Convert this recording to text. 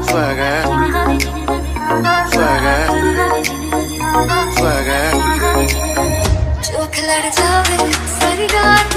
Swagger, swagger, swagger. जो खिलड़ जावे सारी रात